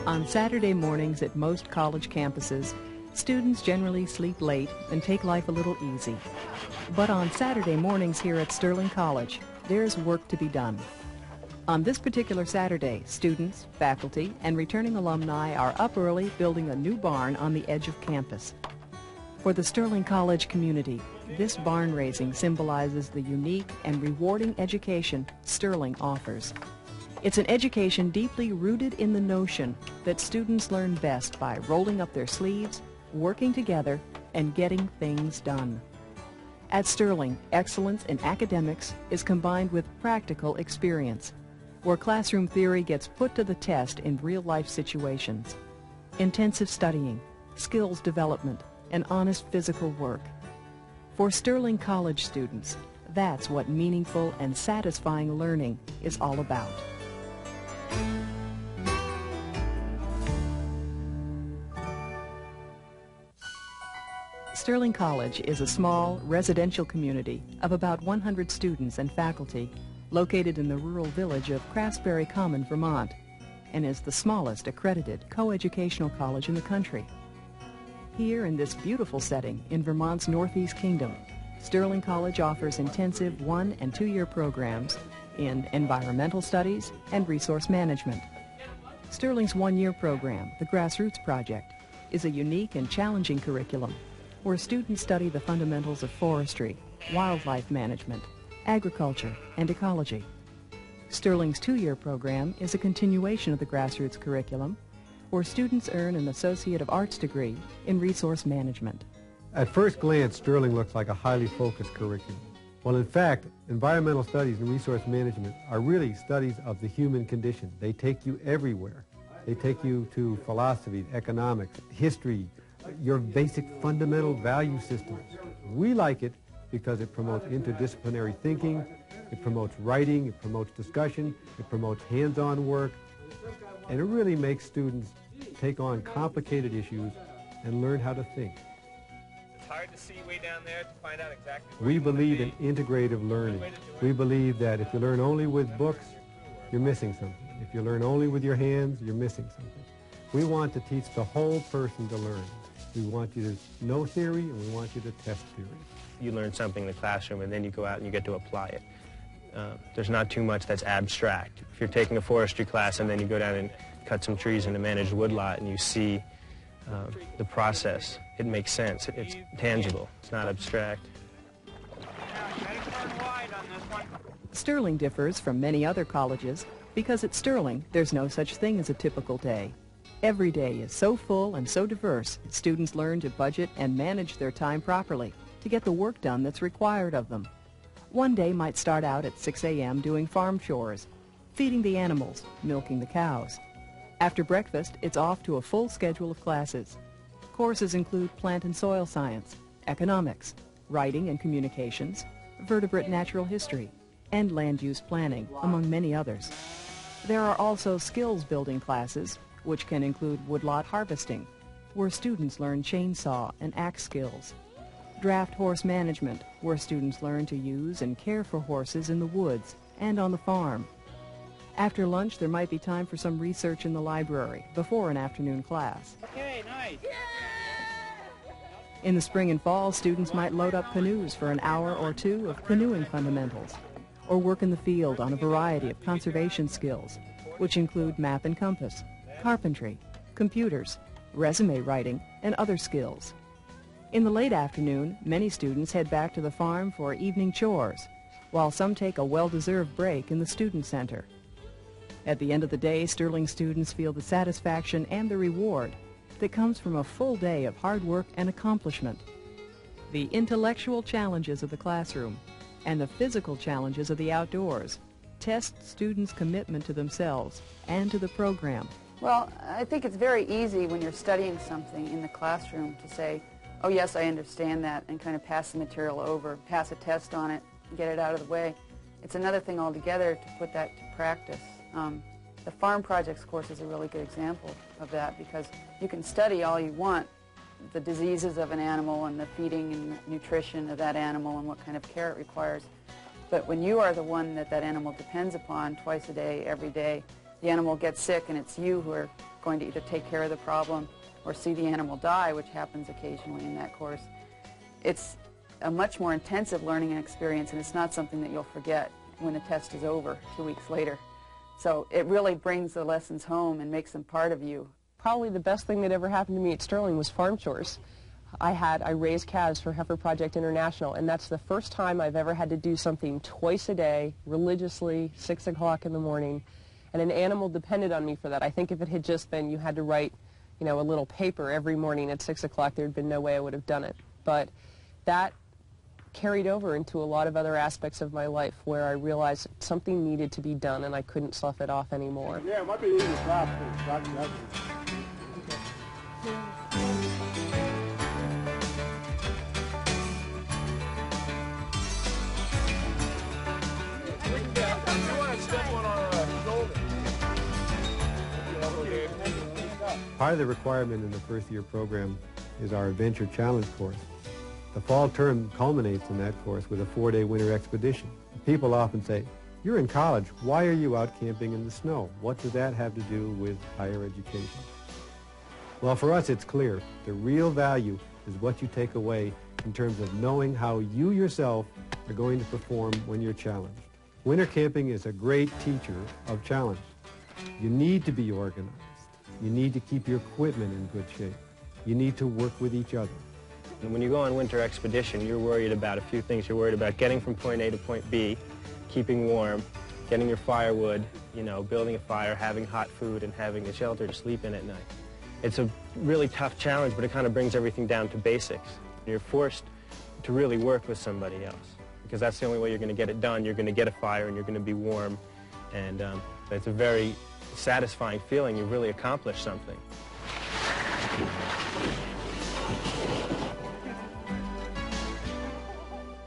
On Saturday mornings at most college campuses, students generally sleep late and take life a little easy. But on Saturday mornings here at Sterling College, there's work to be done. On this particular Saturday, students, faculty, and returning alumni are up early building a new barn on the edge of campus. For the Sterling College community, this barn raising symbolizes the unique and rewarding education Sterling offers. It's an education deeply rooted in the notion that students learn best by rolling up their sleeves, working together, and getting things done. At Sterling, excellence in academics is combined with practical experience, where classroom theory gets put to the test in real-life situations. Intensive studying, skills development, and honest physical work. For Sterling College students, that's what meaningful and satisfying learning is all about. Sterling College is a small residential community of about 100 students and faculty located in the rural village of Craftsbury Common, Vermont, and is the smallest accredited coeducational college in the country. Here in this beautiful setting in Vermont's Northeast Kingdom, Sterling College offers intensive 1- and 2-year programs in environmental studies and resource management. Sterling's 1-year program, the Grassroots Project, is a unique and challenging curriculum where students study the fundamentals of forestry, wildlife management, agriculture, and ecology. Sterling's 2-year program is a continuation of the Grassroots curriculum where students earn an Associate of Arts degree in resource management. At first glance, Sterling looks like a highly focused curriculum. Well, in fact, environmental studies and resource management are really studies of the human condition. They take you everywhere. They take you to philosophy, economics, history, your basic fundamental value systems. We like it because it promotes interdisciplinary thinking, it promotes writing, it promotes discussion, it promotes hands-on work, and it really makes students take on complicated issues and learn how to think. It's hard to see way down there to find out exactly where We believe in integrative learning. We believe that if you learn only with books, you're missing something. If you learn only with your hands, you're missing something. We want to teach the whole person to learn. We want you to know theory, and we want you to test theory. You learn something in the classroom, and then you go out and you get to apply it. There's not too much that's abstract. If you're taking a forestry class and then you go down and cut some trees in a managed woodlot and you see the process, it makes sense. It's tangible. It's not abstract. Sterling differs from many other colleges because at Sterling there's no such thing as a typical day. Every day is so full and so diverse, students learn to budget and manage their time properly to get the work done that's required of them. One day might start out at 6 a.m. doing farm chores, feeding the animals, milking the cows. After breakfast, it's off to a full schedule of classes. Courses include plant and soil science, economics, writing and communications, vertebrate natural history, and land use planning, among many others. There are also skills-building classes, which can include woodlot harvesting, where students learn chainsaw and axe skills. Draft horse management, where students learn to use and care for horses in the woods and on the farm. After lunch, there might be time for some research in the library before an afternoon class. Okay, nice. In the spring and fall, students might load up canoes for an hour or two of canoeing fundamentals, or work in the field on a variety of conservation skills, which include map and compass, carpentry, computers, resume writing, and other skills. In the late afternoon, many students head back to the farm for evening chores, while some take a well-deserved break in the student center. At the end of the day, Sterling students feel the satisfaction and the reward that comes from a full day of hard work and accomplishment. The intellectual challenges of the classroom and the physical challenges of the outdoors test students' commitment to themselves and to the program. Well, I think it's very easy when you're studying something in the classroom to say, oh yes, I understand that, and kind of pass the material over, pass a test on it, and get it out of the way. It's another thing altogether to put that to practice. The farm projects course is a really good example of that because you can study all you want, the diseases of an animal and the feeding and nutrition of that animal and what kind of care it requires. But when you are the one that that animal depends upon twice a day, every day, the animal gets sick and it's you who are going to either take care of the problem or see the animal die, which happens occasionally in that course. It's a much more intensive learning experience, and it's not something that you'll forget when the test is over 2 weeks later. So it really brings the lessons home and makes them part of you. Probably the best thing that ever happened to me at Sterling was farm chores. I raised calves for Heifer Project International, and that's the first time I've ever had to do something twice a day, religiously, 6 o'clock in the morning, and an animal depended on me for that. I think if it had just been you had to write, a little paper every morning at 6 o'clock, there'd been no way I would have done it. But that carried over into a lot of other aspects of my life where I realized something needed to be done and I couldn't slough it off anymore. Yeah, it might be easy to stop. Part of the requirement in the first-year program is our Adventure Challenge course. The fall term culminates in that course with a 4-day winter expedition. People often say, "You're in college, why are you out camping in the snow? What does that have to do with higher education?" Well, for us it's clear. The real value is what you take away in terms of knowing how you yourself are going to perform when you're challenged. Winter camping is a great teacher of challenge. You need to be organized. You need to keep your equipment in good shape. You need to work with each other. And when you go on winter expedition, you're worried about a few things. You're worried about getting from point A to point B, keeping warm, getting your firewood, building a fire, having hot food, and having a shelter to sleep in at night. It's a really tough challenge, but it kind of brings everything down to basics. You're forced to really work with somebody else, because that's the only way you're going to get it done. You're going to get a fire and you're going to be warm, and it's a very satisfying feeling. You've really accomplished something.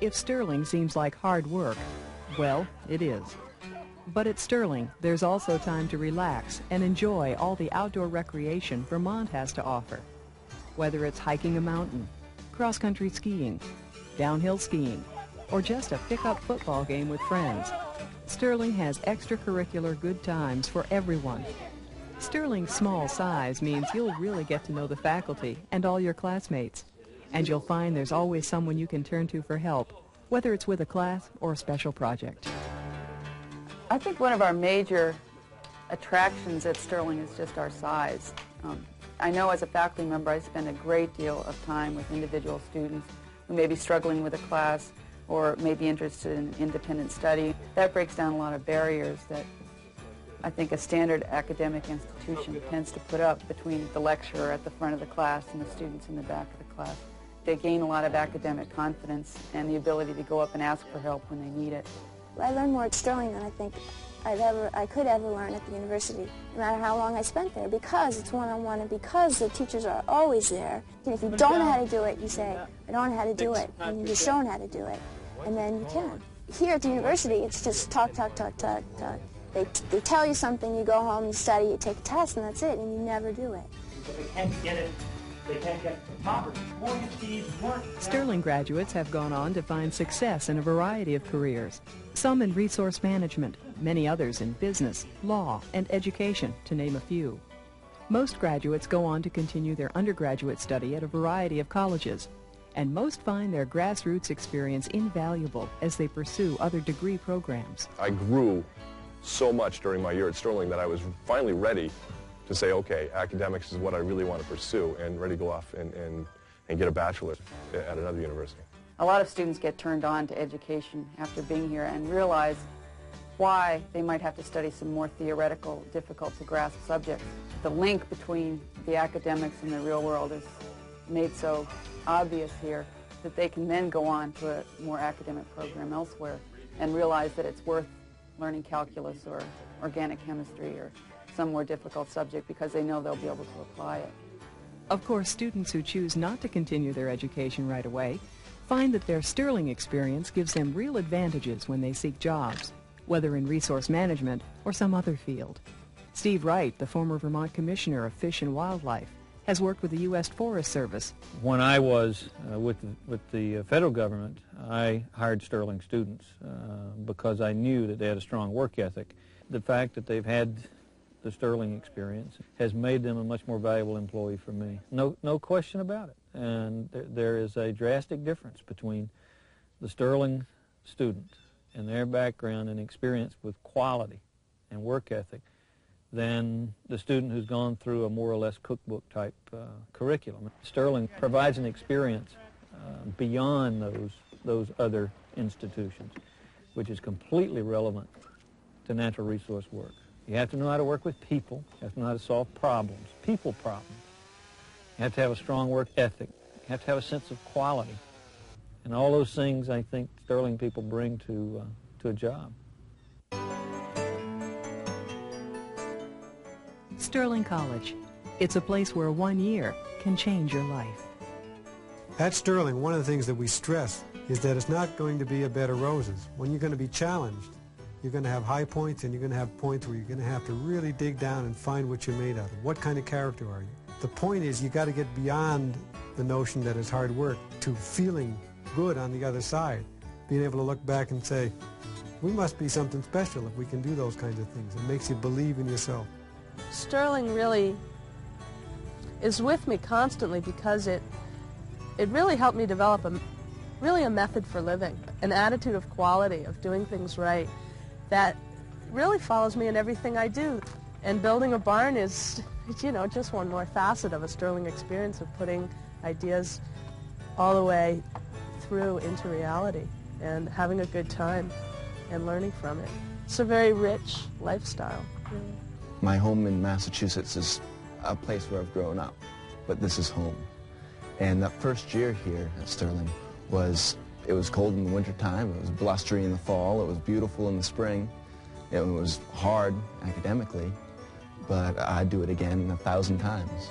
If Sterling seems like hard work, well, it is. But at Sterling, there's also time to relax and enjoy all the outdoor recreation Vermont has to offer. Whether it's hiking a mountain, cross-country skiing, downhill skiing, or just a pick-up football game with friends, Sterling has extracurricular good times for everyone. Sterling's small size means you'll really get to know the faculty and all your classmates. And you'll find there's always someone you can turn to for help, whether it's with a class or a special project. I think one of our major attractions at Sterling is just our size. I know as a faculty member I spend a great deal of time with individual students who may be struggling with a class or may be interested in independent study. That breaks down a lot of barriers that I think a standard academic institution tends to put up between the lecturer at the front of the class and the students in the back of the class. They gain a lot of academic confidence and the ability to go up and ask for help when they need it. I learned more at Sterling than I think I could ever learn at the university, no matter how long I spent there, because it's one-on-one and because the teachers are always there. And if you don't know how to do it, you say, "I don't know how to do it," and you're shown how to do it, and then you can. Here at the university, it's just talk, talk, talk, talk, talk. They tell you something, you go home, you study, you take a test, and that's it, and you never do it. They can't get it. They can't get the proper mortgage fees, work. Sterling graduates have gone on to find success in a variety of careers, some in resource management, many others in business, law, and education, to name a few. Most graduates go on to continue their undergraduate study at a variety of colleges, and most find their grassroots experience invaluable as they pursue other degree programs. I grew so much during my year at Sterling that I was finally ready to say, okay, academics is what I really want to pursue, and ready to go off and get a bachelor's at another university. A lot of students get turned on to education after being here and realize why they might have to study some more theoretical, difficult to grasp subjects. The link between the academics and the real world is made so obvious here that they can then go on to a more academic program elsewhere and realize that it's worth learning calculus or organic chemistry or some more difficult subject because they know they'll be able to apply it. Of course, students who choose not to continue their education right away find that their Sterling experience gives them real advantages when they seek jobs, whether in resource management or some other field. Steve Wright, the former Vermont Commissioner of Fish and Wildlife, has worked with the U.S. Forest Service. When I was with the federal government, I hired Sterling students because I knew that they had a strong work ethic. The fact that they've had the Sterling experience has made them a much more valuable employee for me. No question about it. And there is a drastic difference between the Sterling student and their background and experience with quality and work ethic than the student who's gone through a more or less cookbook type curriculum. Sterling provides an experience beyond those other institutions, which is completely relevant to natural resource work. You have to know how to work with people. You have to know how to solve problems, people problems. You have to have a strong work ethic. You have to have a sense of quality. And all those things, I think, Sterling people bring to a job. Sterling College. It's a place where 1 year can change your life. At Sterling, one of the things that we stress is that it's not going to be a bed of roses. When you're going to be challenged, you're going to have high points and you're going to have points where you're going to have to really dig down and find what you're made out of. What kind of character are you? The point is you got to get beyond the notion that it's hard work to feeling good on the other side, being able to look back and say, we must be something special if we can do those kinds of things. It makes you believe in yourself. Sterling really is with me constantly because it really helped me develop a method for living, an attitude of quality, of doing things right, that really follows me in everything I do. And building a barn is, you know, just one more facet of a Sterling experience of putting ideas all the way through into reality and having a good time and learning from it. It's a very rich lifestyle, really. My home in Massachusetts is a place where I've grown up, but this is home. And that first year here at Sterling it was cold in the wintertime, it was blustery in the fall, it was beautiful in the spring. It was hard academically, but I'd do it again 1,000 times.